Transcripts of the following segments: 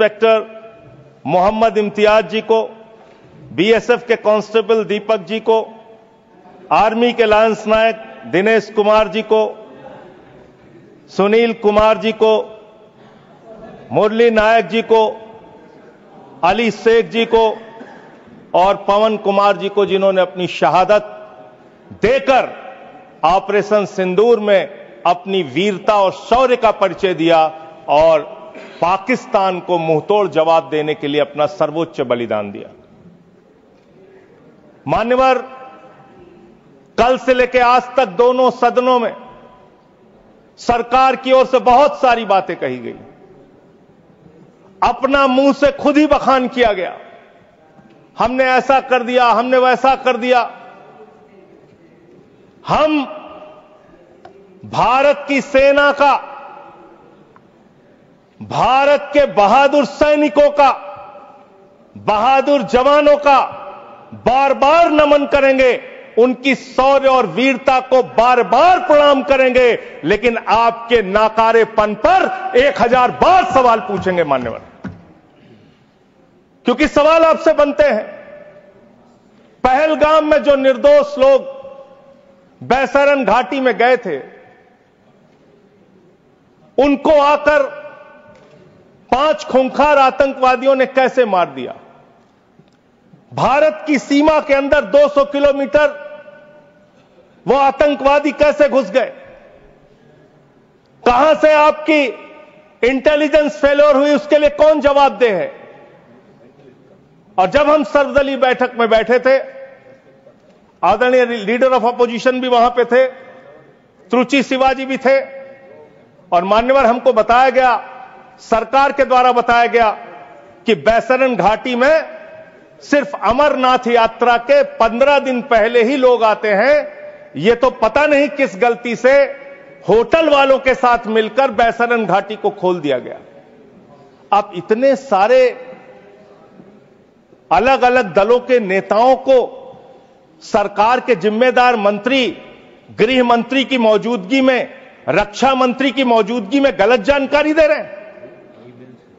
Inspector Mohammad Imtiaz जी को, BSF के constable Deepak ji को, आर्मी के लांस नायक दिनेश कुमार जी को, सुनील कुमार जी को, मुरली नायक जी को, अली शेख जी को और पवन कुमार जी को, जिन्होंने अपनी शहादत देकर ऑपरेशन सिंदूर में अपनी वीरता और शौर्य का परिचय दिया और पाकिस्तान को मुंहतोड़ जवाब देने के लिए अपना सर्वोच्च बलिदान दिया। मान्यवर, कल से लेकर आज तक दोनों सदनों में सरकार की ओर से बहुत सारी बातें कही गई, अपना मुंह से खुद ही बखान किया गया, हमने ऐसा कर दिया, हमने वैसा कर दिया। हम भारत की सेना का, भारत के बहादुर सैनिकों का, बहादुर जवानों का बार बार नमन करेंगे, उनकी शौर्य और वीरता को बार बार प्रणाम करेंगे, लेकिन आपके नाकारेपन पर 1000 बार सवाल पूछेंगे मान्यवर, क्योंकि सवाल आपसे बनते हैं। पहलगाम में जो निर्दोष लोग बैसरन घाटी में गए थे, उनको आकर 5 खूंखार आतंकवादियों ने कैसे मार दिया? भारत की सीमा के अंदर 200 किलोमीटर वो आतंकवादी कैसे घुस गए? कहां से आपकी इंटेलिजेंस फेलियर हुई, उसके लिए कौन जवाबदेह है? और जब हम सर्वदलीय बैठक में बैठे थे, आदरणीय लीडर ऑफ अपोजिशन भी वहां पे थे, त्रुचि शिवाजी भी थे, और मान्यवर हमको बताया गया, सरकार के द्वारा बताया गया कि बैसरन घाटी में सिर्फ अमरनाथ यात्रा के 15 दिन पहले ही लोग आते हैं। ये तो पता नहीं किस गलती से होटल वालों के साथ मिलकर बैसरन घाटी को खोल दिया गया। अब इतने सारे अलग अलग दलों के नेताओं को सरकार के जिम्मेदार मंत्री, गृह मंत्री की मौजूदगी में, रक्षा मंत्री की मौजूदगी में गलत जानकारी दे रहे हैं।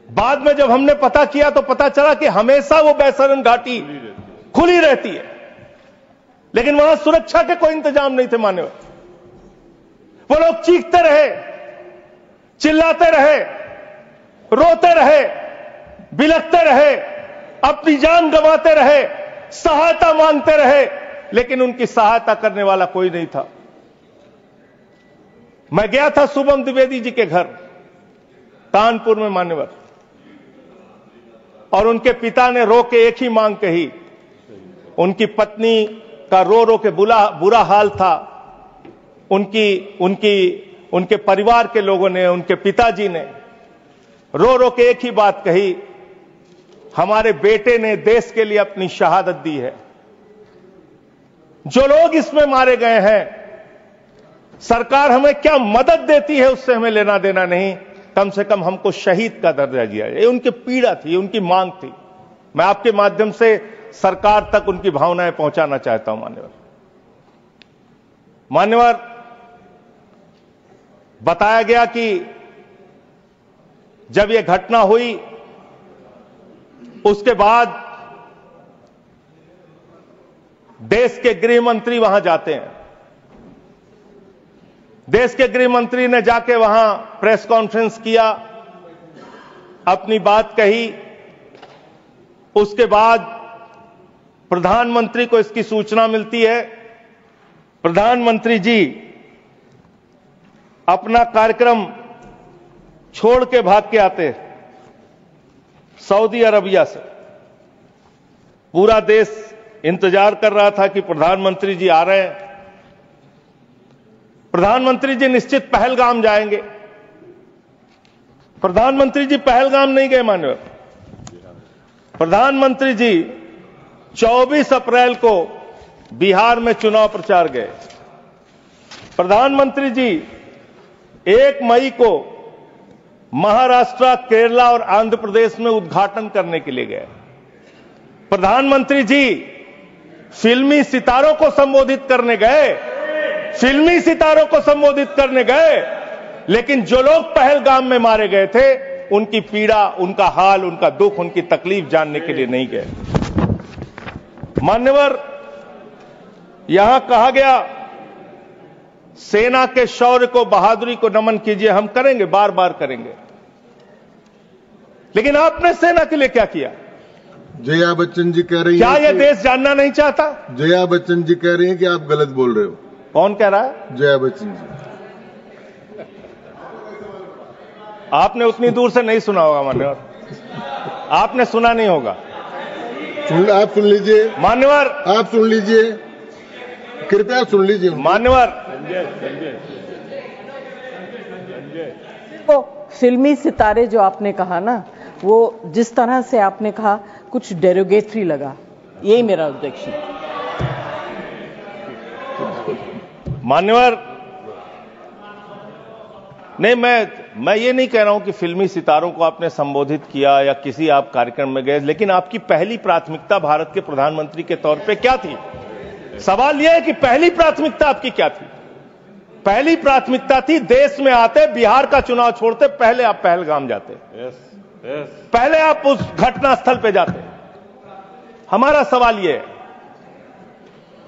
बाद में जब हमने पता किया तो पता चला कि हमेशा वो बैसरन घाटी खुली रहती है, लेकिन वहां सुरक्षा के कोई इंतजाम नहीं थे मान्यवर। वो लोग चीखते रहे, चिल्लाते रहे, रोते रहे, बिलखते रहे, अपनी जान गंवाते रहे, सहायता मांगते रहे, लेकिन उनकी सहायता करने वाला कोई नहीं था। मैं गया था शुभम द्विवेदी जी के घर कानपुर में मान्यवर, और उनके पिता ने रो के एक ही मांग कही। उनकी पत्नी का रो रो के बुरा हाल था, उनके परिवार के लोगों ने, उनके पिताजी ने रो रो के एक ही बात कही, हमारे बेटे ने देश के लिए अपनी शहादत दी है। जो लोग इसमें मारे गए हैं, सरकार हमें क्या मदद देती है उससे हमें लेना देना नहीं, कम से कम हमको शहीद का दर्जा दिया जाए। ये उनकी पीड़ा थी, उनकी मांग थी। मैं आपके माध्यम से सरकार तक उनकी भावनाएं पहुंचाना चाहता हूं मान्यवर। बताया गया कि जब यह घटना हुई, उसके बाद देश के गृह मंत्री वहां जाते हैं। देश के गृह मंत्री ने जाके वहां प्रेस कॉन्फ्रेंस किया, अपनी बात कही। उसके बाद प्रधानमंत्री को इसकी सूचना मिलती है। प्रधानमंत्री जी अपना कार्यक्रम छोड़ के भाग के आते सऊदी अरबिया से। पूरा देश इंतजार कर रहा था कि प्रधानमंत्री जी आ रहे हैं। प्रधानमंत्री जी निश्चित पहलगाम जाएंगे। प्रधानमंत्री जी पहलगाम नहीं गए मान्यवर। प्रधानमंत्री जी 24 अप्रैल को बिहार में चुनाव प्रचार गए। प्रधानमंत्री जी 1 मई को महाराष्ट्र, केरला और आंध्र प्रदेश में उद्घाटन करने के लिए गए। प्रधानमंत्री जी फिल्मी सितारों को संबोधित करने गए, फिल्मी सितारों को संबोधित करने गए, लेकिन जो लोग पहलगाम में मारे गए थे उनकी पीड़ा, उनका हाल, उनका दुख, उनकी तकलीफ जानने के लिए नहीं गए। मान्यवर, यहां कहा गया सेना के शौर्य को, बहादुरी को नमन कीजिए। हम करेंगे, बार बार करेंगे, लेकिन आपने सेना के लिए क्या किया? जया बच्चन जी कह रही क्या है, यह देश जानना नहीं चाहता? जया बच्चन जी कह रही हैं कि आप गलत बोल रहे हो। कौन कह रहा है? जया बच्चन जी। आपने उतनी दूर से नहीं सुना होगा मान्यवर, आपने सुना नहीं होगा। आप सुन लीजिए मान्यवर, आप सुन लीजिए, कृपया सुन लीजिए मान्यवर। तो फिल्मी सितारे जो आपने कहा ना, वो जिस तरह से आपने कहा कुछ डेरोगेटरी लगा, यही मेरा ऑब्जेक्शन। मान्यवर, नहीं, मैं ये नहीं कह रहा हूं कि फिल्मी सितारों को आपने संबोधित किया या किसी आप कार्यक्रम में गए, लेकिन आपकी पहली प्राथमिकता भारत के प्रधानमंत्री के तौर पे क्या थी? सवाल यह है कि पहली प्राथमिकता आपकी क्या थी? पहली प्राथमिकता थी देश में आते, बिहार का चुनाव छोड़ते, पहले आप पहलगाम जाते। पहले आप उस घटना स्थल पे जाते। हमारा सवाल यह है,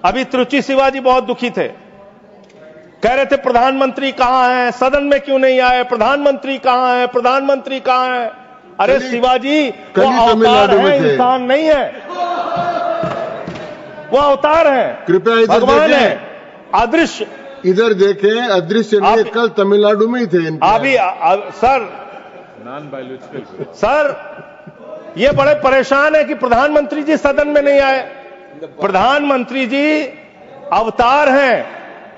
अभी त्रुचि शिवाजी बहुत दुखी थे, कह रहे थे प्रधानमंत्री कहां हैं, सदन में क्यों नहीं आए, प्रधानमंत्री कहां हैं, प्रधानमंत्री कहां हैं? अरे शिवाजी, वो अवतार है, इंसान नहीं है, वो अवतार है, कृपया इधर भगवान है, अदृश्य। इधर देखें, अदृश्य नहीं, कल तमिलनाडु में ही थे अभी सर, सर ये बड़े परेशान है कि प्रधानमंत्री जी सदन में नहीं आए। प्रधानमंत्री जी अवतार हैं,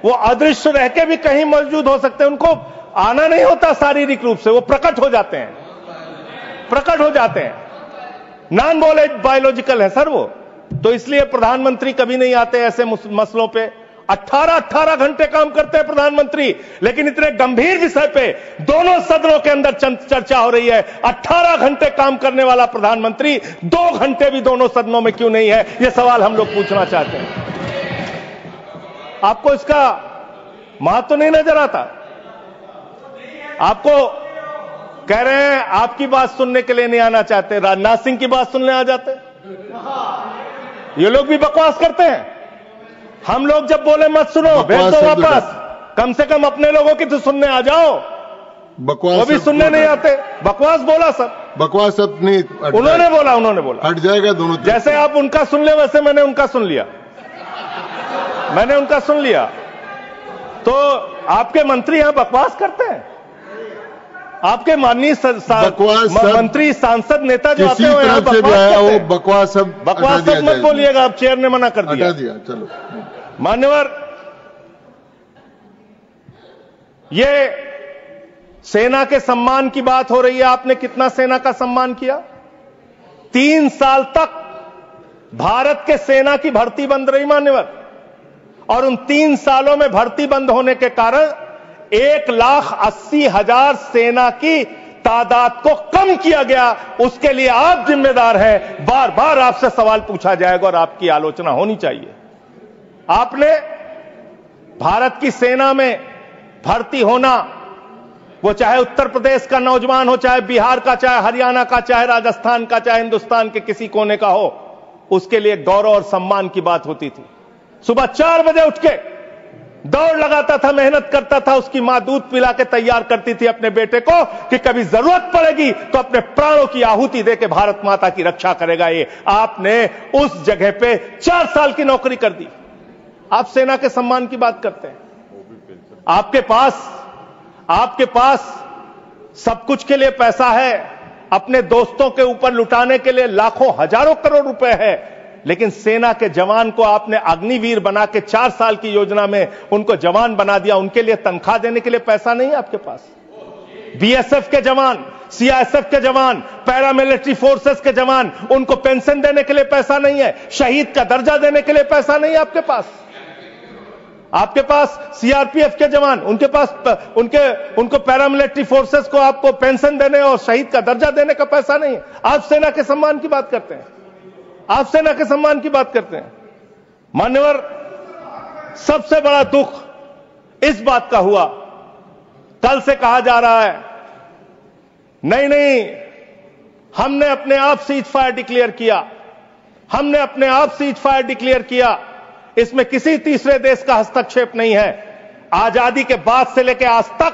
वो अदृश्य रह के भी कहीं मौजूद हो सकते हैं, उनको आना नहीं होता शारीरिक रूप से, वो प्रकट हो जाते हैं, प्रकट हो जाते हैं, नॉन बायोलॉजिकल है सर वो। तो इसलिए प्रधानमंत्री कभी नहीं आते ऐसे मसलों पे। 18 घंटे काम करते हैं प्रधानमंत्री, लेकिन इतने गंभीर विषय पे दोनों सदनों के अंदर चर्चा हो रही है। 18 घंटे काम करने वाला प्रधानमंत्री 2 घंटे भी दोनों सदनों में क्यों नहीं है? यह सवाल हम लोग पूछना चाहते हैं। आपको इसका महत्व नहीं नजर आता? आपको कह रहे हैं आपकी बात सुनने के लिए नहीं आना चाहते, राजनाथ सिंह की बात सुनने आ जाते। ये लोग भी बकवास करते हैं। हम लोग जब बोले मत सुनो, भेज दो वापस, कम से कम अपने लोगों की तो सुनने आ जाओ। बकवास वो भी सुनने नहीं आते। बकवास बोला सर, बकवास अब नहीं, उन्होंने बोला हट जाएगा दोनों। जैसे आप उनका सुन ले, वैसे मैंने उनका सुन लिया, मैंने उनका सुन लिया। तो आपके मंत्री यहां बकवास करते हैं? आपके माननीय मंत्री, सांसद, नेता जो आते हैं यहां बकवास मत बोलिएगा, आप चेयर ने मना कर दिया। चलो मान्यवर, ये सेना के सम्मान की बात हो रही है। आपने कितना सेना का सम्मान किया? 3 साल तक भारत के सेना की भर्ती बंद रही मान्यवर, और उन 3 सालों में भर्ती बंद होने के कारण 1,80,000 सेना की तादाद को कम किया गया। उसके लिए आप जिम्मेदार हैं। बार बार आपसे सवाल पूछा जाएगा और आपकी आलोचना होनी चाहिए। आपने भारत की सेना में भर्ती होना, वो चाहे उत्तर प्रदेश का नौजवान हो, चाहे बिहार का, चाहे हरियाणा का, चाहे राजस्थान का, चाहे हिंदुस्तान के किसी कोने का हो, उसके लिए गौरव और सम्मान की बात होती थी। सुबह 4 बजे उठ के दौड़ लगाता था, मेहनत करता था, उसकी मां दूध पिला के तैयार करती थी अपने बेटे को कि कभी जरूरत पड़ेगी तो अपने प्राणों की आहुति देके भारत माता की रक्षा करेगा। ये आपने उस जगह पे 4 साल की नौकरी कर दी। आप सेना के सम्मान की बात करते हैं। आपके पास सब कुछ के लिए पैसा है, अपने दोस्तों के ऊपर लुटाने के लिए लाखों हजारों करोड़ रुपए है, लेकिन सेना के जवान को आपने अग्निवीर बना के 4 साल की योजना में उनको जवान बना दिया। उनके लिए तनख्वाह देने के लिए पैसा नहीं है आपके पास। बीएसएफ के जवान, सीआईएसएफ के जवान, पैरामिलिट्री फोर्सेस के जवान, उनको पेंशन देने के लिए पैसा नहीं है, शहीद का दर्जा देने के लिए पैसा नहीं है आपके पास। आपके पास सीआरपीएफ के जवान, उनको पैरामिलिट्री फोर्सेस को आपको पेंशन देने और शहीद का दर्जा देने का पैसा नहीं है। आप सेना के सम्मान की बात करते हैं, आप सेना के सम्मान की बात करते हैं। मान्यवर, सबसे बड़ा दुख इस बात का हुआ, कल से कहा जा रहा है नहीं, हमने अपने आप सीज फायर डिक्लेयर किया। हमने अपने आप सीज फायर डिक्लेयर किया। इसमें किसी तीसरे देश का हस्तक्षेप नहीं है। आजादी के बाद से लेकर आज तक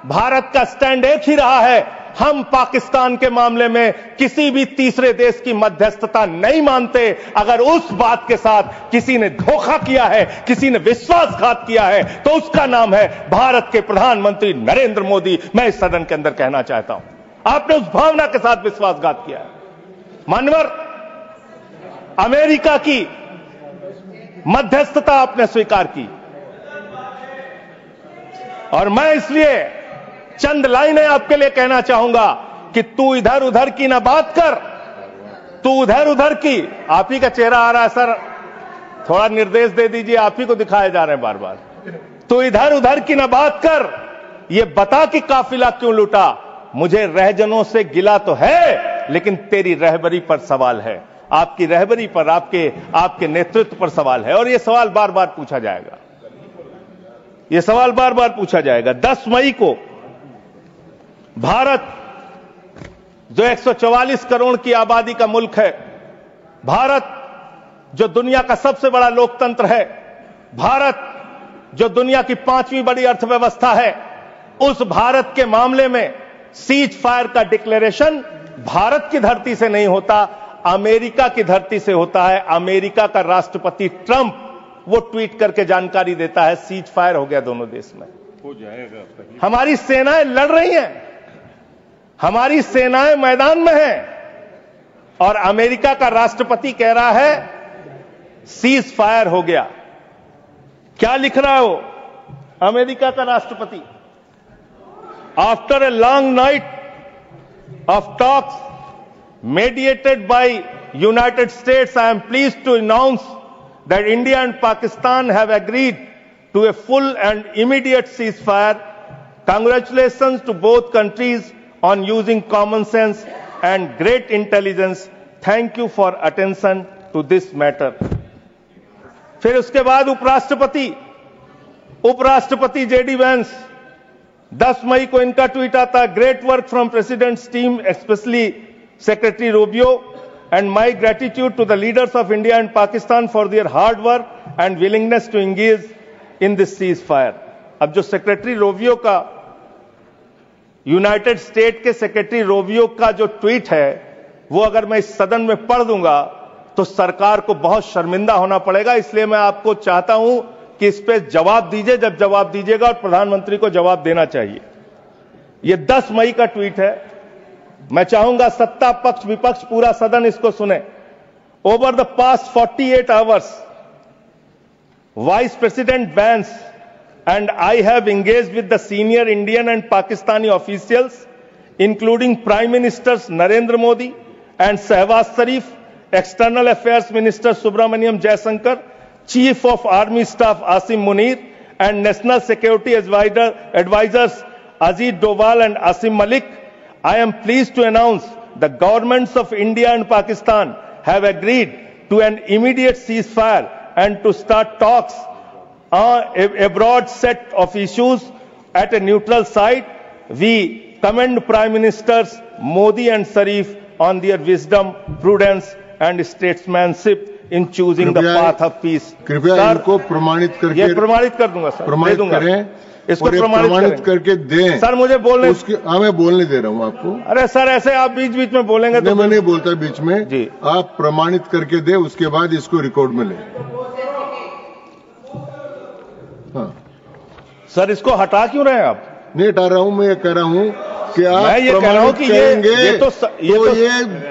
भारत का स्टैंड एक ही रहा है, हम पाकिस्तान के मामले में किसी भी तीसरे देश की मध्यस्थता नहीं मानते। अगर उस बात के साथ किसी ने धोखा किया है, किसी ने विश्वासघात किया है, तो उसका नाम है भारत के प्रधानमंत्री नरेंद्र मोदी। मैं इस सदन के अंदर कहना चाहता हूं, आपने उस भावना के साथ विश्वासघात किया है। मान्यवर, अमेरिका की मध्यस्थता आपने स्वीकार की, और मैं इसलिए चंद लाइनें आपके लिए कहना चाहूंगा कि तू इधर उधर की ना बात कर, तू उधर उधर की। आप ही का चेहरा आ रहा है सर, थोड़ा निर्देश दे दीजिए, आप ही को दिखाए जा रहे हैं बार बार। तू इधर उधर की ना बात कर, ये बता कि काफिला क्यों लूटा। मुझे रहजनों से गिला तो है, लेकिन तेरी रहबरी पर सवाल है, आपकी रहबरी पर, आपके नेतृत्व पर सवाल है, और यह सवाल बार बार पूछा जाएगा। यह सवाल बार बार पूछा जाएगा। 10 मई को भारत, जो 144 करोड़ की आबादी का मुल्क है, भारत जो दुनिया का सबसे बड़ा लोकतंत्र है, भारत जो दुनिया की 5वीं बड़ी अर्थव्यवस्था है, उस भारत के मामले में सीज फायर का डिक्लेरेशन भारत की धरती से नहीं होता, अमेरिका की धरती से होता है। अमेरिका का राष्ट्रपति ट्रंप वो ट्वीट करके जानकारी देता है सीज फायर हो गया दोनों देश में। हो जाएगा। हमारी सेनाएं लड़ रही हैं, हमारी सेनाएं मैदान में हैं, और अमेरिका का राष्ट्रपति कह रहा है सीज फायर हो गया। क्या लिख रहा है वो अमेरिका का राष्ट्रपति? After a long night of talks mediated by United States, I am pleased to announce that India and Pakistan have agreed to a full and immediate ceasefire. Congratulations to both countries on using common sense and great intelligence. Thank you for attention to this matter. फिर उसके बाद उपराष्ट्रपति JD Vance, 10 मई को इनका tweet आता है, great work from president's team, specially secretary Rubio, and my gratitude to the leaders of India and Pakistan for their hard work and willingness to engage in this ceasefire. अब जो secretary Rubio का, United State के secretary Rubio का जो tweet है, वो अगर मैं इस सदन में पढ़ दूंगा तो सरकार को बहुत शर्मिंदा होना पड़ेगा। इसलिए मैं आपको चाहता हूं कि इस पे जवाब दीजिए, जब जवाब दीजिएगा, और प्रधानमंत्री को जवाब देना चाहिए। यह 10 मई का ट्वीट है। मैं चाहूंगा सत्ता पक्ष विपक्ष पूरा सदन इसको सुने। Over the past 48 hours vice president Vance and I have engaged with the senior Indian and Pakistani officials including prime ministers Narendra Modi and Shehbaz Sharif, external affairs minister Subrahmanyam Jaishankar, Chief of Army Staff Asim Munir, and National Security Advisors Ajit Doval and Asim Malik. I am pleased to announce the governments of India and Pakistan have agreed to an immediate ceasefire and to start talks on a broad set of issues at a neutral site. We commend Prime Ministers Modi and Sharif on their wisdom, prudence and statesmanship in choosing the path of peace. कृपया इनको प्रमाणित करके, ये प्रमाणित कर दूंगा sir, प्रमाणित करें, इसको प्रमाणित करके दें सर। मुझे बोलने, हाँ मैं बोलने दे रहा हूँ आपको। अरे सर ऐसे आप बीच बीच में बोलेंगे तो मैं नहीं बोलता बीच में जी। आप प्रमाणित करके दे, उसके बाद इसको रिकॉर्ड में ले। हाँ सर, इसको हटा क्यों रहे हैं आप? नहीं हटा रहा हूँ, मैं ये कह रहा हूँ कि आप मैं ये कह रहा हूं कि ये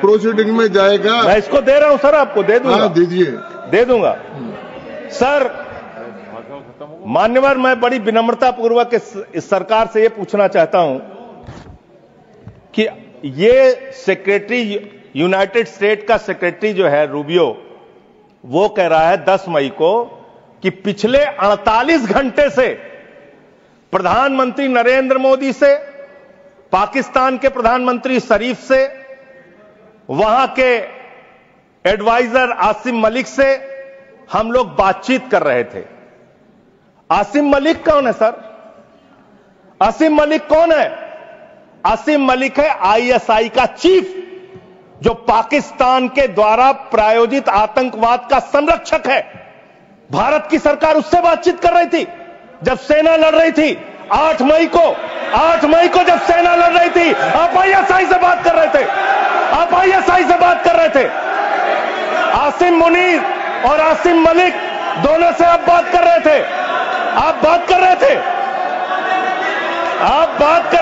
प्रोसीडिंग में जाएगा। मैं इसको दे रहा हूं सर, आपको दे दूंगा। हाँ दीजिए, दे दूंगा सर। मान्यवर, मैं बड़ी विनम्रता पूर्वक इस सरकार से ये पूछना चाहता हूं कि ये सेक्रेटरी, यूनाइटेड स्टेट का सेक्रेटरी जो है रूबियो, वो कह रहा है 10 मई को कि पिछले 48 घंटे से प्रधानमंत्री नरेंद्र मोदी से, पाकिस्तान के प्रधानमंत्री शरीफ से, वहां के एडवाइजर आसिम मलिक से हम लोग बातचीत कर रहे थे। आसिम मलिक कौन है सर? आसिम मलिक कौन है? आसिम मलिक है आईएसआई का चीफ, जो पाकिस्तान के द्वारा प्रायोजित आतंकवाद का संरक्षक है। भारत की सरकार उससे बातचीत कर रही थी जब सेना लड़ रही थी। 8 मई को जब सेना लड़ रही थी, आप आईएसआई से बात कर रहे थे। आप आईएसआई से बात कर रहे थे। आसिम मुनीर और आसिम मलिक दोनों से आप बात कर रहे थे। आप बात कर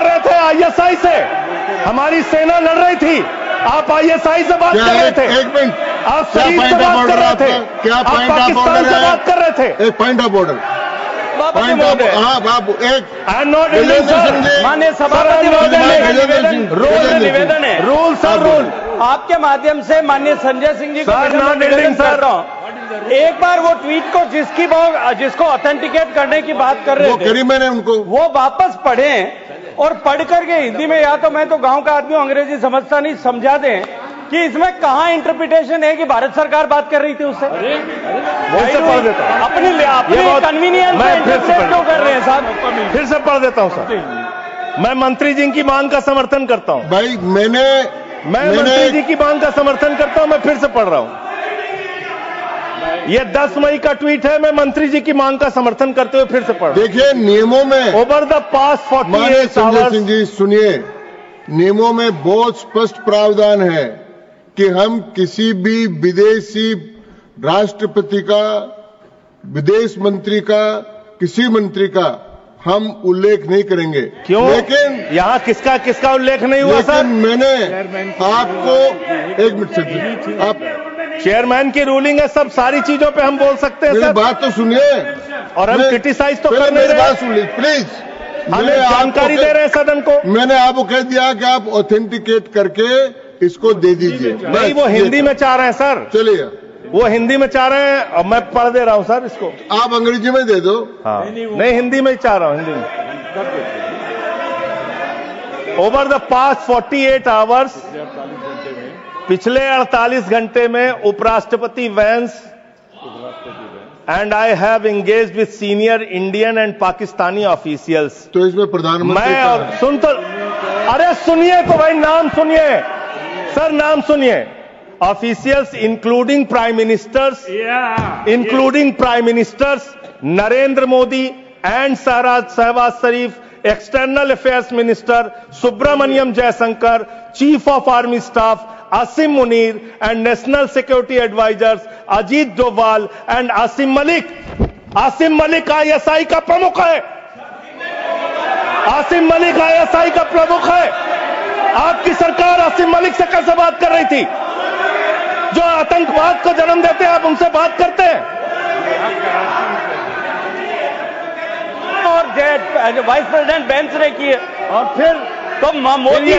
रहे थे आईएसआई से। हमारी सेना लड़ रही थी, आप आईएसआई से बात कर रहे थे। एक मिनट, आप शरीफ से बात कर रहे थे। क्या आप पॉइंट ऑफ पाकिस्तान ऑर्डर से है? बात कर रहे थे। एक point of order, point of आप एक I am not reading sir. माननीय सभापति निवेदन है। रूल सर, रूल आपके माध्यम से माननीय संजय सिंह जी को सर, नॉट निवेदन रीडिंग सर। करता हूं। एक बार वो ट्वीट को जिसको ऑथेंटिकेट करने की बात कर रहे वो थे, करी मैंने उनको, वो वापस पढ़ें और पढ़ करके हिंदी में, या तो मैं तो गांव का आदमी हूं, अंग्रेजी समझता नहीं, समझा दें कि इसमें कहां इंटरप्रिटेशन है कि भारत सरकार बात कर रही थी उससे। वही से पढ़ देता हूं। अपनी कन्वीनियंस से इंटरप्रेट क्यों कर रहे हैं साहब? फिर से पढ़ देता हूं सर। मैं मंत्री जी की मांग का समर्थन करता हूं। भाई मैंने मंत्री जी की मांग का समर्थन करता हूं। मैं फिर से पढ़ रहा हूं। ये 10 मई का ट्वीट है। मैं मंत्री जी की मांग का समर्थन करते हुए फिर से पढ़ रहा हूं। देखिए, नियमों में ओवर द पास्ट माननीय 48 संजय आवर्स, सिंह जी सुनिए, नियमों में बहुत स्पष्ट प्रावधान है कि हम किसी भी विदेशी राष्ट्रपति का, विदेश मंत्री का, किसी मंत्री का हम उल्लेख नहीं करेंगे। क्यों? लेकिन यहां किसका उल्लेख नहीं हुआ सर? लेकिन मैंने आपको, एक मिनट से, आप चेयरमैन की रूलिंग है, सब सारी चीजों पे हम बोल सकते हैं मेरी सर। बात तो सुनिए, और हम क्रिटिसाइज तो कर नहीं मेरी रहे। बात सुन लीजिए प्लीज। हमें जानकारी दे रहे हैं सदन को। मैंने आपको कह दिया कि आप ऑथेंटिकेट करके इसको दे दीजिए। नहीं, वो हिंदी में चाह रहे हैं सर। चलिए, वो हिंदी में चाह रहे हैं और मैं पढ़ दे रहा हूं सर इसको। आप अंग्रेजी में दे दो। हाँ, नहीं हिंदी में ही चाह रहा हूं, हिंदी में। ओवर द पास्ट 48 आवर्स, पिछले 48 घंटे में उपराष्ट्रपति Vance and I have engaged with senior Indian and Pakistani officials. तो इसमें प्रधानमंत्री मैं और सुन तो, अरे सुनिए तो भाई, नाम सुनिए सर, नाम सुनिए। Officials including prime ministers Narendra Modi and Shehbaz Sharif, external affairs minister Subrahmanyam Jaishankar, chief of army staff Asim Munir and national security advisers Ajit Doval and Asim Malik. Asim Malik ISI का प्रमुख है। आसिम मलिक आईएसआई का प्रमुख है। आपकी सरकार आसिम मलिक से कैसे बात कर रही थी? जो आतंकवाद को जन्म देते हैं, आप उनसे बात करते हैं। और वाइस प्रेसिडेंट बेंच ने की है, और फिर तो मोदी जी ने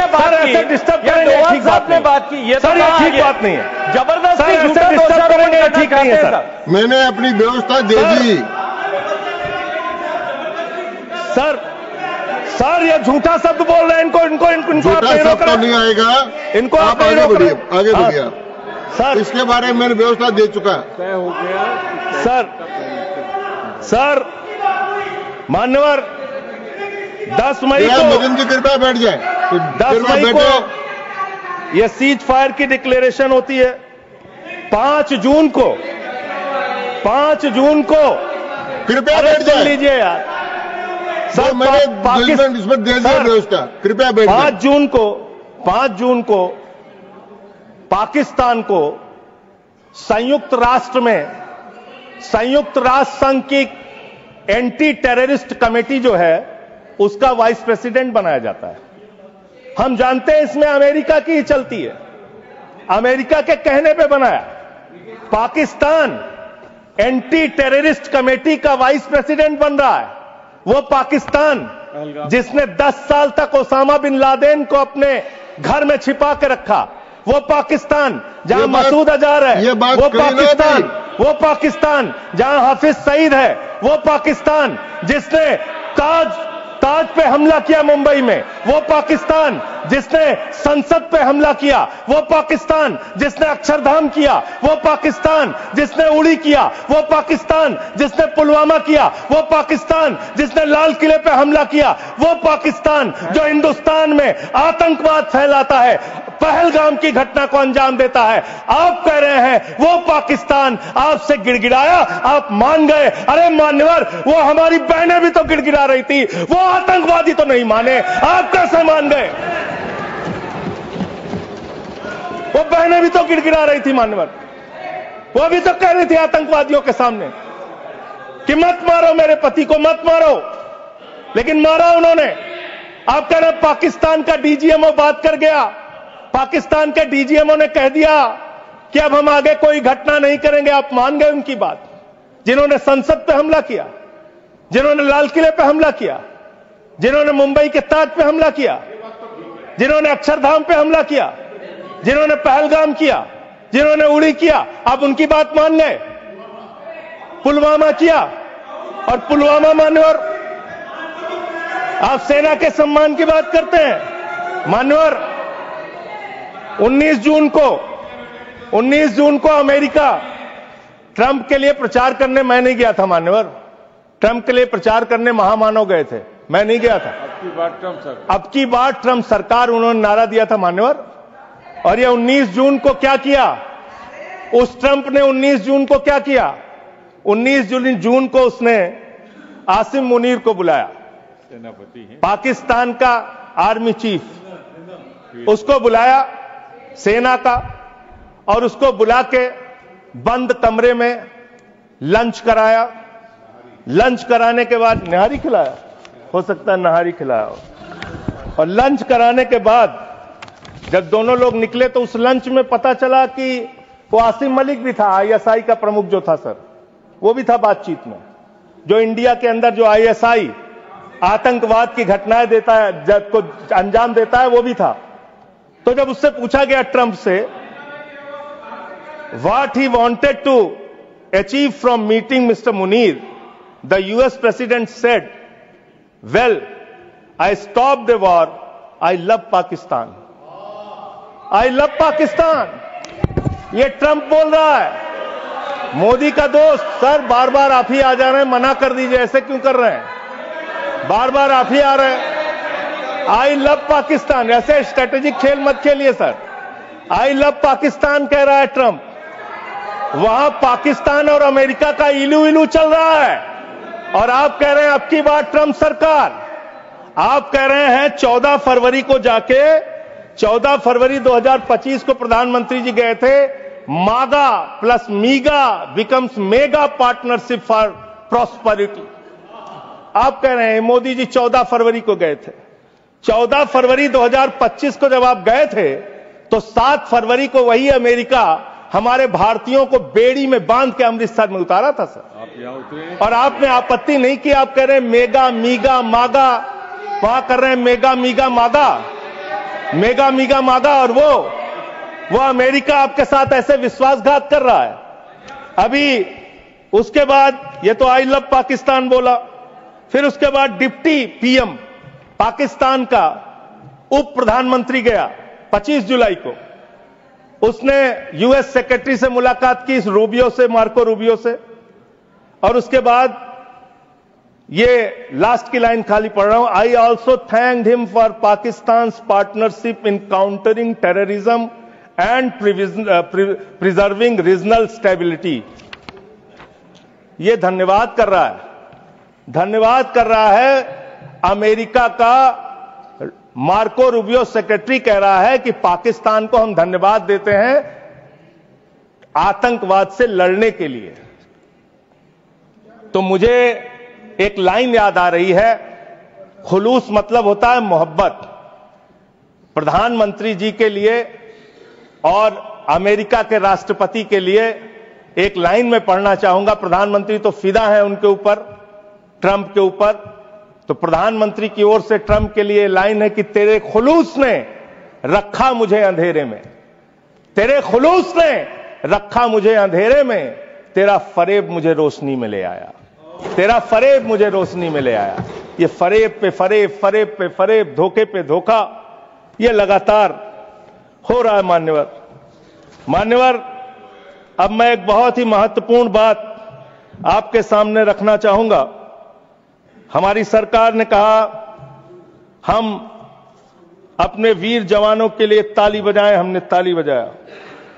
बात की, डिस्टर्ब करेंगे, ठीक बात ने बात की। ये सर, ये ठीक बात नहीं है। जबरदस्ती डिस्टर्ब करेंगे, ठीक नहीं है सर। मैंने अपनी व्यवस्था दे दी। सर ये झूठा शब्द बोल रहे हैं। इनको झूठा शब्द तो नहीं आएगा। इनको आप आगे बढ़िए, आगे बढ़िए सर। इसके बारे में मैंने व्यवस्था दे चुका। सर मान्यवर, 10 मई को मदन जी कृपया बैठ जाए। 10 मई को यह सीज फायर की डिक्लेरेशन होती है। 5 जून को कृपया बैठ जाए। लीजिए यार सर, मैंने इसमें दे दिया व्यवस्था, कृपया बैठ जाए। 5 जून को पाकिस्तान को संयुक्त राष्ट्र संघ की एंटी टेररिस्ट कमेटी जो है उसका वाइस प्रेसिडेंट बनाया जाता है। हम जानते हैं इसमें अमेरिका की ही चलती है। अमेरिका के कहने पे बनाया। पाकिस्तान एंटी टेररिस्ट कमेटी का वाइस प्रेसिडेंट बन रहा है। वो पाकिस्तान जिसने 10 साल तक ओसामा बिन लादेन को अपने घर में छिपा के रखा, वो पाकिस्तान जहां मसूद अजहर है, वो पाकिस्तान जहां हाफिज सईद है, वो पाकिस्तान जिसने ताज पे हमला किया मुंबई में, वो पाकिस्तान जिसने संसद पे हमला किया, वो पाकिस्तान जिसने अक्षरधाम किया, वो पाकिस्तान जिसने उड़ी किया, वो पाकिस्तान जिसने पुलवामा किया, वो पाकिस्तान जिसने लाल किले पे हमला किया, वो पाकिस्तान जो हिंदुस्तान में आतंकवाद फैलाता है, पहलगाम की घटना को अंजाम देता है। आप कह रहे हैं वो पाकिस्तान आपसे गिड़गिड़ाया, आप मान गए। अरे मान्यवर, वो हमारी बहनें भी तो गिड़गिड़ा रही थी, वो आतंकवादी तो नहीं माने, आप कैसे मान गए? वो बहनें भी तो गिड़गिड़ा रही थी मान्यवर, वो भी तो कह रही थी आतंकवादियों के सामने कि मत मारो मेरे पति को, मत मारो, लेकिन मारा उन्होंने। आप कह रहे हैं पाकिस्तान का डीजीएमओ बात कर गया, पाकिस्तान के डीजीएमओ ने कह दिया कि अब हम आगे कोई घटना नहीं करेंगे। आप मान गए उनकी बात? जिन्होंने संसद पे हमला किया, जिन्होंने लाल किले पे हमला किया, जिन्होंने मुंबई के ताज पे हमला किया, जिन्होंने अक्षरधाम पे हमला किया, जिन्होंने पहलगाम किया, जिन्होंने उड़ी किया, आप उनकी बात मान गए? पुलवामा किया, और पुलवामा मान्यवर, आप सेना के सम्मान की बात करते हैं मान्यवर। 19 जून को अमेरिका ट्रंप के लिए प्रचार करने मैं नहीं गया था मान्यवर। ट्रंप के लिए प्रचार करने महामानव गए थे, मैं नहीं गया था। अब की बार ट्रंप सरकार उन्होंने नारा दिया था मान्यवर। और ये 19 जून को क्या किया? उस ट्रंप ने 19 जून को क्या किया? 19 जून को उसने आसिम मुनीर को बुलाया, पाकिस्तान का आर्मी चीफ, उसको बुलाया सेना का, और उसको बुला के बंद कमरे में लंच कराया। लंच कराने के बाद निहारी खिलाया, हो सकता है नहारी खिलाया हो। और लंच कराने के बाद जब दोनों लोग निकले तो उस लंच में पता चला कि वो आसिम मलिक भी था, आईएसआई का प्रमुख जो था सर, वो भी था बातचीत में। जो इंडिया के अंदर जो आईएसआई आतंकवाद की घटनाएं देता है, जब को अंजाम देता है, वो भी था। तो जब उससे पूछा गया ट्रंप से what he wanted to achieve from meeting mister Munir, the US president said, well I stop the war, I love Pakistan. I love Pakistan, ये ट्रंप बोल रहा है। मोदी का दोस्त, सर बार बार आप ही आ जा रहे हैं, मना कर दीजिए, ऐसे क्यों कर रहे हैं? बार बार आप ही आ रहे हैं। आई लव पाकिस्तान, ऐसे स्ट्रेटेजिक खेल मत खेलिए सर। आई लव पाकिस्तान कह रहा है ट्रंप। वहां पाकिस्तान और अमेरिका का इलू इलू चल रहा है, और आप कह रहे हैं अब की बार ट्रंप सरकार। आप कह रहे हैं 14 फरवरी को जाके, 14 फरवरी 2025 को प्रधानमंत्री जी गए थे, मागा plus मीगा becomes mega partnership for prosperity. आप कह रहे हैं मोदी जी 14 फरवरी को गए थे। 14 फरवरी 2025 को जब आप गए थे तो 7 फरवरी को वही अमेरिका हमारे भारतीयों को बेड़ी में बांध के अमृतसर में उतारा था सर। आप यहां उतरे और आपने आपत्ति नहीं की। आप कह रहे हैं मेगा मीगा मागा, वहां कर रहे हैं मेगा मीगा मागा, मेगा मीगा मागा, और वो अमेरिका आपके साथ ऐसे विश्वासघात कर रहा है। अभी उसके बाद ये तो आई लव पाकिस्तान बोला, फिर उसके बाद डिप्टी पीएम पाकिस्तान का उप प्रधानमंत्री गया 25 जुलाई को, उसने यूएस सेक्रेटरी से मुलाकात की, रूबियो से, मार्को रूबियो से, और उसके बाद ये लास्ट की लाइन खाली पढ़ रहा हूं, I also thanked him for Pakistan partnership in countering terrorism and preserving regional stability. ये धन्यवाद कर रहा है, धन्यवाद कर रहा है। अमेरिका का मार्को रूबियो सेक्रेटरी कह रहा है कि पाकिस्तान को हम धन्यवाद देते हैं आतंकवाद से लड़ने के लिए। तो मुझे एक लाइन याद आ रही है, खुलूस मतलब होता है मोहब्बत। प्रधानमंत्री जी के लिए और अमेरिका के राष्ट्रपति के लिए एक लाइन में पढ़ना चाहूंगा। प्रधानमंत्री तो फिदा है उनके ऊपर, ट्रंप के ऊपर, तो प्रधानमंत्री की ओर से ट्रंप के लिए लाइन है कि तेरे खुलूस ने रखा मुझे अंधेरे में, तेरे खुलूस ने रखा मुझे अंधेरे में, तेरा फरेब मुझे रोशनी में ले आया, तेरा फरेब मुझे रोशनी में ले आया। ये फरेब पे फरेब, फरेब पे फरेब, धोखे पे धोखा, ये लगातार हो रहा है। मान्यवर, अब मैं एक बहुत ही महत्वपूर्ण बात आपके सामने रखना चाहूंगा। हमारी सरकार ने कहा हम अपने वीर जवानों के लिए ताली बजाएं, हमने ताली बजाया।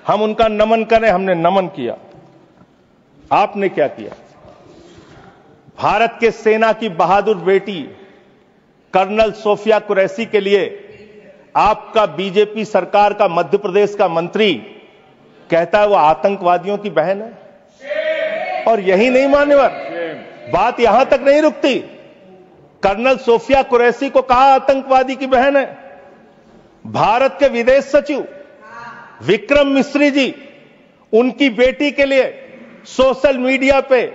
हम उनका नमन करें, हमने नमन किया। आपने क्या किया? भारत के सेना की बहादुर बेटी कर्नल सोफिया कुरैशी के लिए आपका बीजेपी सरकार का मध्य प्रदेश का मंत्री कहता है वो आतंकवादियों की बहन है। और यही नहीं मान्यवर, बात यहां तक नहीं रुकती। कर्नल सोफिया कुरैशी को कहा आतंकवादी की बहन है। भारत के विदेश सचिव विक्रम मिश्री जी, उनकी बेटी के लिए सोशल मीडिया पे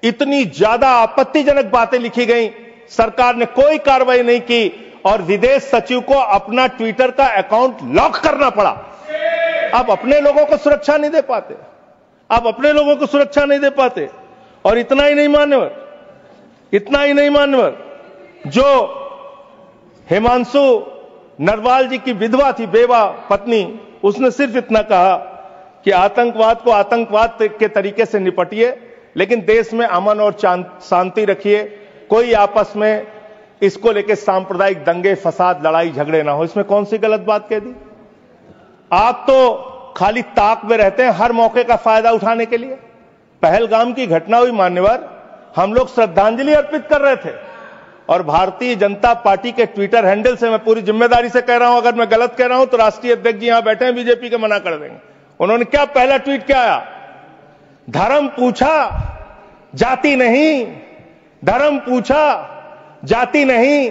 इतनी ज्यादा आपत्तिजनक बातें लिखी गई, सरकार ने कोई कार्रवाई नहीं की और विदेश सचिव को अपना ट्विटर का अकाउंट लॉक करना पड़ा। अब अपने लोगों को सुरक्षा नहीं दे पाते, और इतना ही नहीं मान्यवर, जो हिमांशु नरवाल जी की विधवा थी, बेवा पत्नी, उसने सिर्फ इतना कहा कि आतंकवाद को आतंकवाद के तरीके से निपटिए, लेकिन देश में अमन और शांति रखिए, कोई आपस में इसको लेकर सांप्रदायिक दंगे फसाद लड़ाई झगड़े ना हो। इसमें कौन सी गलत बात कह दी? आप तो खाली ताक में रहते हैं हर मौके का फायदा उठाने के लिए। पहलगाम की घटना हुई मान्यवर, हम लोग श्रद्धांजलि अर्पित कर रहे थे और भारतीय जनता पार्टी के ट्विटर हैंडल से, मैं पूरी जिम्मेदारी से कह रहा हूं, अगर मैं गलत कह रहा हूं तो राष्ट्रीय अध्यक्ष जी यहां बैठे हैं बीजेपी के, मना कर देंगे। उन्होंने क्या पहला ट्वीट क्या आया? धर्म पूछा जाति नहीं, धर्म पूछा जाति नहीं।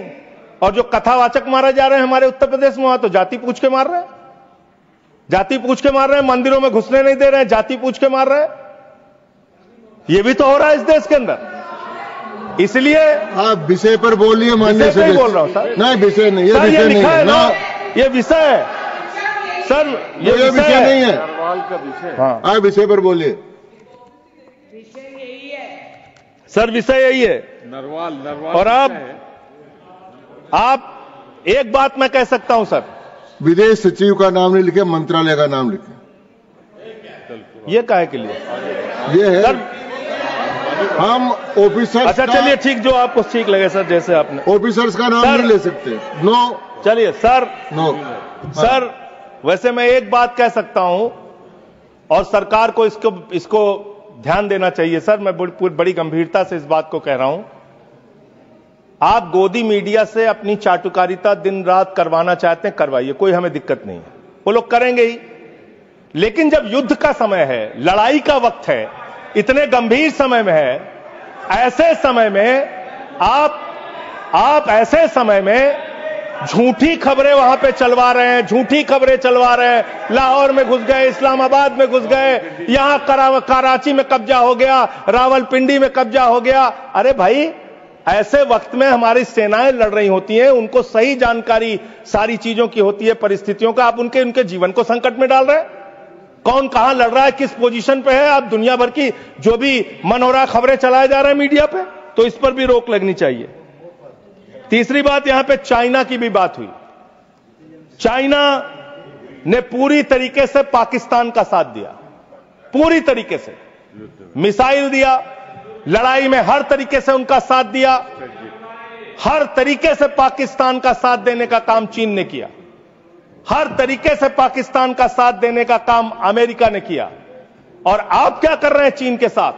और जो कथावाचक मारे जा रहे हैं हमारे उत्तर प्रदेश में, वहां तो जाति पूछ के मार रहे हैं, मंदिरों में घुसने नहीं दे रहे हैं, जाति पूछ के मार रहे हैं। ये भी तो हो रहा है इस देश के अंदर। इसलिए आप विषय पर बोलिए। माननीय विषय पे बोल रहा हूं सर। नहीं, विषय नहीं, ये सर, विषय नहीं है ना, ये विषय है सर, ये विषय नहीं है। हाँ, आप विषय पर बोलिए सर, विषय यही है। नरवाल और आप एक बात मैं कह सकता हूं सर, विदेश सचिव का नाम नहीं लिखे, मंत्रालय का नाम लिखे। ये काहे के लिए? ये है सर, हम ऑफिसर्स, अच्छा चलिए ठीक, जो आपको ठीक लगे सर, जैसे आपने ऑफिसर्स का नाम नहीं ले सकते। नो, चलिए सर, नो सर, वैसे मैं एक बात कह सकता हूं और सरकार को इसको ध्यान देना चाहिए सर। मैं बड़ी गंभीरता से इस बात को कह रहा हूं। आप गोदी मीडिया से अपनी चाटुकारिता दिन रात करवाना चाहते हैं, करवाइए, कोई हमें दिक्कत नहीं है, वो लोग करेंगे ही। लेकिन जब युद्ध का समय है, लड़ाई का वक्त है, इतने गंभीर समय में है, ऐसे समय में आप ऐसे समय में झूठी खबरें वहां पे चलवा रहे हैं, लाहौर में घुस गए, इस्लामाबाद में घुस गए, यहां कराची में कब्जा हो गया, रावलपिंडी में कब्जा हो गया। अरे भाई, ऐसे वक्त में हमारी सेनाएं लड़ रही होती हैं, उनको सही जानकारी सारी चीजों की होती है, परिस्थितियों का। आप उनके जीवन को संकट में डाल रहे हैं। कौन कहां लड़ रहा है, किस पोजीशन पे है, आप दुनिया भर की जो भी मन हो रहा खबरें चलाए जा रहे हैं मीडिया पे, तो इस पर भी रोक लगनी चाहिए। तीसरी बात, यहां पे चाइना की भी बात हुई। चाइना ने पूरी तरीके से पाकिस्तान का साथ दिया, पूरी तरीके से मिसाइल दिया, लड़ाई में हर तरीके से उनका साथ दिया, हर तरीके से पाकिस्तान का साथ देने का काम चीन ने किया, हर तरीके से पाकिस्तान का साथ देने का काम अमेरिका ने किया। और आप क्या कर रहे हैं चीन के साथ?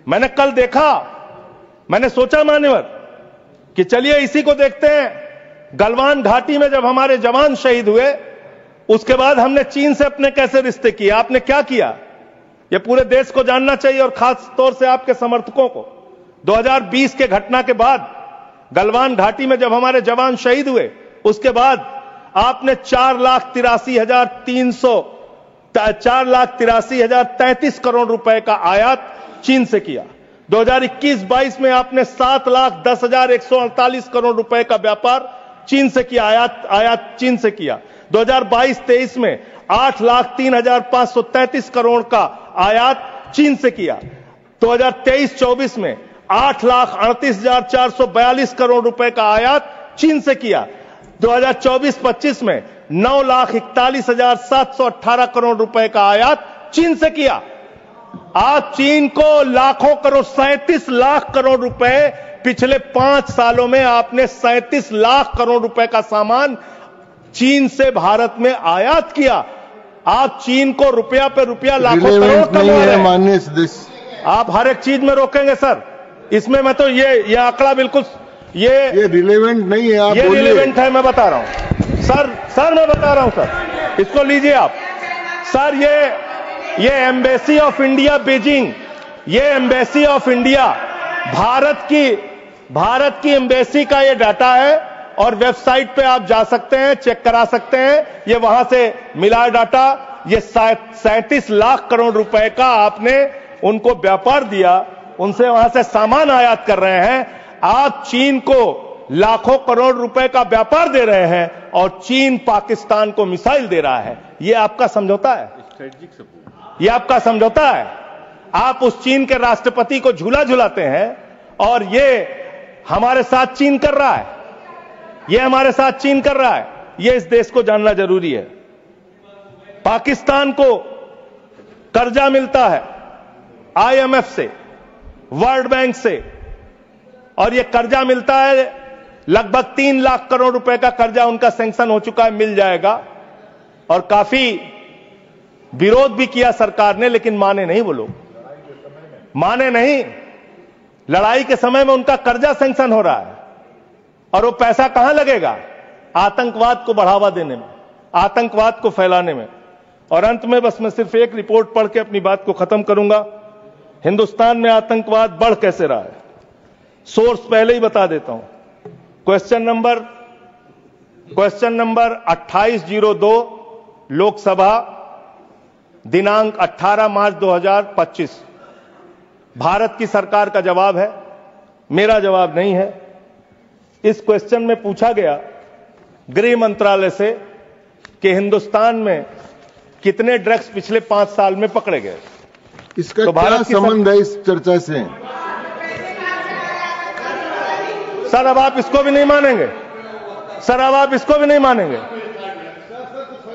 मैंने कल देखा, मैंने सोचा मान्यवर कि चलिए इसी को देखते हैं। गलवान घाटी में जब हमारे जवान शहीद हुए, उसके बाद हमने चीन से अपने कैसे रिश्ते किए, आपने क्या किया, यह पूरे देश को जानना चाहिए और खास तौर से आपके समर्थकों को। 2020 के घटना के बाद गलवान घाटी में जब हमारे जवान शहीद हुए, उसके बाद आपने 4,83,033 करोड़ रुपए का आयात चीन से किया। 2021-22 में आपने 7,10,148 करोड़ रुपए का व्यापार चीन से किया, आयात चीन से किया। 2022-23 में 8,03,533 करोड़ का आयात चीन से किया। 2023-24 में 8,38,442 करोड़ रुपए का आयात चीन से किया। 2024-25 में 9,41,718 करोड़ रुपए का आयात चीन से किया। आज चीन को लाखों करोड़ 37 लाख करोड़ रुपए पिछले 5 सालों में आपने 37 लाख करोड़ रुपए का सामान चीन से भारत में आयात किया। आप चीन को रुपया पे रुपया लाखों करोड़ कमा रहे हैं। माननीय सदस्य, आप हर एक चीज में रोकेंगे सर। इसमें मैं तो ये आंकड़ा बिल्कुल ये रिलेवेंट नहीं है। आप ये रिलेवेंट है, मैं बता रहा हूं सर मैं बता रहा हूं सर, इसको लीजिए आप सर। ये एम्बेसी ऑफ इंडिया बीजिंग, ये एम्बेसी ऑफ इंडिया भारत की एम्बेसी का ये डाटा है और वेबसाइट पे आप जा सकते हैं, चेक करा सकते हैं। ये वहां से मिला डाटा। ये 37 लाख करोड़ रुपए का आपने उनको व्यापार दिया, उनसे वहां से सामान आयात कर रहे हैं। आप चीन को लाखों करोड़ रुपए का व्यापार दे रहे हैं और चीन पाकिस्तान को मिसाइल दे रहा है। ये आपका समझौता है, ये आपका समझौता है। आप उस चीन के राष्ट्रपति को झूला झुलाते हैं और ये हमारे साथ चीन कर रहा है, ये हमारे साथ चीन कर रहा है। ये इस देश को जानना जरूरी है। पाकिस्तान को कर्जा मिलता है IMF से, वर्ल्ड बैंक से, और ये कर्जा मिलता है लगभग 3 लाख करोड़ रुपए का कर्जा उनका सैंक्शन हो चुका है, मिल जाएगा। और काफी विरोध भी किया सरकार ने, लेकिन माने नहीं वो लोग, माने नहीं। लड़ाई के समय में उनका कर्जा सैंक्शन हो रहा है और वो पैसा कहां लगेगा? आतंकवाद को बढ़ावा देने में, आतंकवाद को फैलाने में। और अंत में बस मैं सिर्फ एक रिपोर्ट पढ़ के अपनी बात को खत्म करूंगा। हिंदुस्तान में आतंकवाद बढ़ कैसे रहा है, सोर्स पहले ही बता देता हूं। क्वेश्चन नंबर 2802 लोकसभा, दिनांक 18 मार्च 2025। भारत की सरकार का जवाब है, मेरा जवाब नहीं है। इस क्वेश्चन में पूछा गया गृह मंत्रालय से कि हिंदुस्तान में कितने ड्रग्स पिछले 5 साल में पकड़े गए। इसका तो क्या संबंध है इस चर्चा से? सर अब आप इसको भी नहीं मानेंगे, सर अब आप इसको भी नहीं मानेंगे।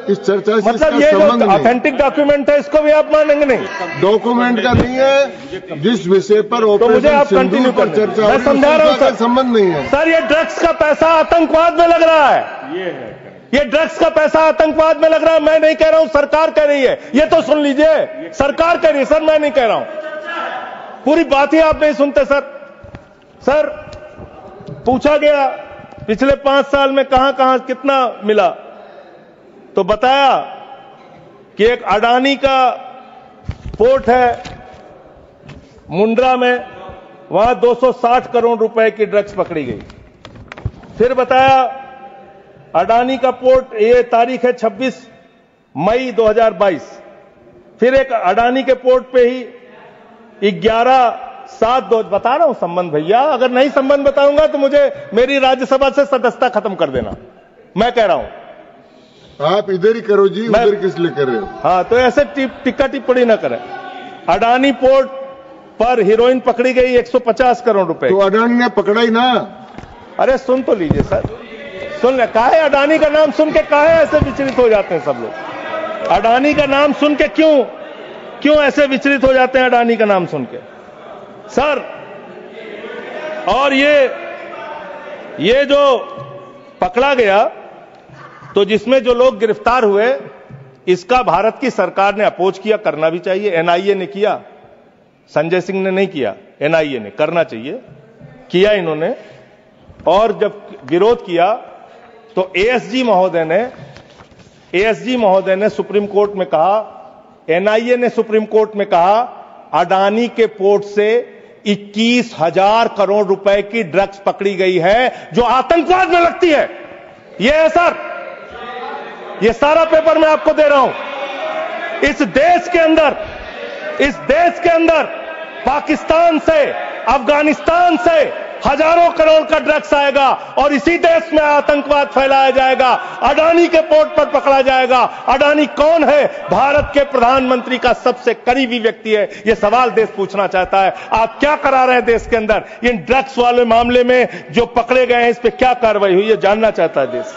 इस चर्चा से मतलब ये जो ऑथेंटिक डॉक्यूमेंट है इसको भी आप मानेंगे नहीं? डॉक्यूमेंट का नहीं है, जिस विषय पर तो मुझे आप कंटिन्यू कर चर्चा, मैं समझा रहा हूं सर। संबंध नहीं है सर। ये ड्रग्स का पैसा आतंकवाद में लग रहा है, ये ड्रग्स का पैसा आतंकवाद में लग रहा है। मैं नहीं कह रहा हूं, सरकार कह रही है। ये तो सुन लीजिए, सरकार कह रही है सर, मैं नहीं कह रहा हूं। पूरी बात ही आप नहीं सुनते सर। सर पूछा गया पिछले 5 साल में कहां कहां कितना मिला, तो बताया कि एक अडानी का पोर्ट है मुंड्रा में, वहां 260 करोड़ रुपए की ड्रग्स पकड़ी गई। फिर बताया अडानी का पोर्ट, ये तारीख है 26 मई 2022। फिर एक अडानी के पोर्ट पे ही 11/7/2 बता रहा हूं संबंध भैया। अगर नहीं संबंध बताऊंगा तो मुझे मेरी राज्यसभा से सदस्यता खत्म कर देना। मैं कह रहा हूं आप इधर ही करो जी, उधर किस लिए कर रहे हो? हाँ, तो ऐसे टिक्का टिप्पणी ना करें। अडानी पोर्ट पर हीरोइन पकड़ी गई 150 करोड़ रुपए। तो अडानी ने पकड़ा ही ना। अरे सुन तो लीजिए सर, सुन ले। काहे अडानी का नाम सुन के काहे ऐसे विचलित हो जाते हैं सब लोग? अडानी का नाम सुन के क्यों ऐसे विचलित हो जाते हैं अडानी का नाम सुन के सर? और ये जो पकड़ा गया, तो जिसमें जो लोग गिरफ्तार हुए, इसका भारत की सरकार ने अपोज किया, करना भी चाहिए। एनआईए ने किया, संजय सिंह ने नहीं किया, एनआईए ने, करना चाहिए, किया इन्होंने। और जब विरोध किया तो एएसजी महोदय ने सुप्रीम कोर्ट में कहा, एनआईए ने सुप्रीम कोर्ट में कहा, अडानी के पोर्ट से 21,000 करोड़ रुपए की ड्रग्स पकड़ी गई है जो आतंकवाद में लगती है। यह है सर, ये सारा पेपर मैं आपको दे रहा हूं। इस देश के अंदर पाकिस्तान से, अफगानिस्तान से हजारों करोड़ का ड्रग्स आएगा और इसी देश में आतंकवाद फैलाया जाएगा। अडानी के पोर्ट पर पकड़ा जाएगा। अडानी कौन है? भारत के प्रधानमंत्री का सबसे करीबी व्यक्ति है। यह सवाल देश पूछना चाहता है, आप क्या करा रहे हैं देश के अंदर? इन ड्रग्स वाले मामले में जो पकड़े गए हैं, इस पर क्या कार्रवाई हुई है, जानना चाहता है देश।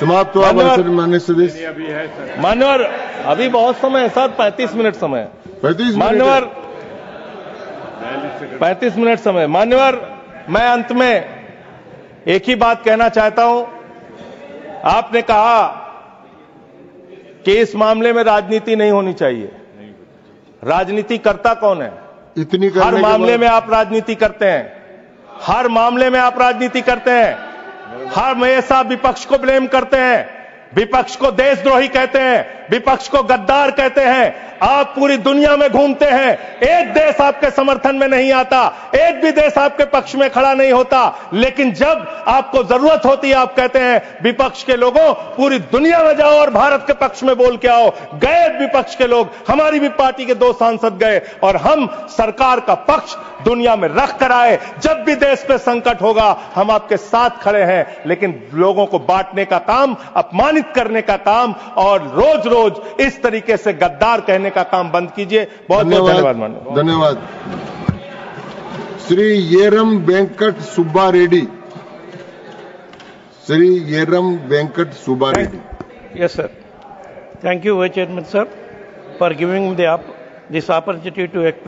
समाप्त हुआ माननीय सदस्य। मान्यवर, अभी बहुत समय है सर, 35 मिनट समय है। 35 मान्यवर, 35 मिनट समय। मान्यवर, मैं अंत में एक ही बात कहना चाहता हूं। आपने कहा कि इस मामले में राजनीति नहीं होनी चाहिए। राजनीति करता कौन है? हर मामले में आप राजनीति करते हैं। हर मामले में आप राजनीति करते हैं। हमेशा विपक्ष को ब्लेम करते हैं, विपक्ष को देशद्रोही कहते हैं, विपक्ष को गद्दार कहते हैं। आप पूरी दुनिया में घूमते हैं, एक देश आपके समर्थन में नहीं आता, एक भी देश आपके पक्ष में खड़ा नहीं होता, लेकिन जब आपको जरूरत होती है आप कहते हैं विपक्ष के लोगों पूरी दुनिया में जाओ और भारत के पक्ष में बोल के आओ। गए विपक्ष के लोग, हमारी भी पार्टी के 2 सांसद गए और हम सरकार का पक्ष दुनिया में रख कर आए। जब भी देश पे संकट होगा हम आपके साथ खड़े हैं, लेकिन लोगों को बांटने का काम, अपमानित करने का काम और रोज रोज इस तरीके से गद्दार कहने का काम बंद कीजिए। बहुत बहुत धन्यवाद। धन्यवाद। Shri येरम Venkat Subba Reddy. Shri येरम Venkat Subba Reddy. Yes, sir. Thank you, Vice Chairman, sir, for giving me this opportunity to explain.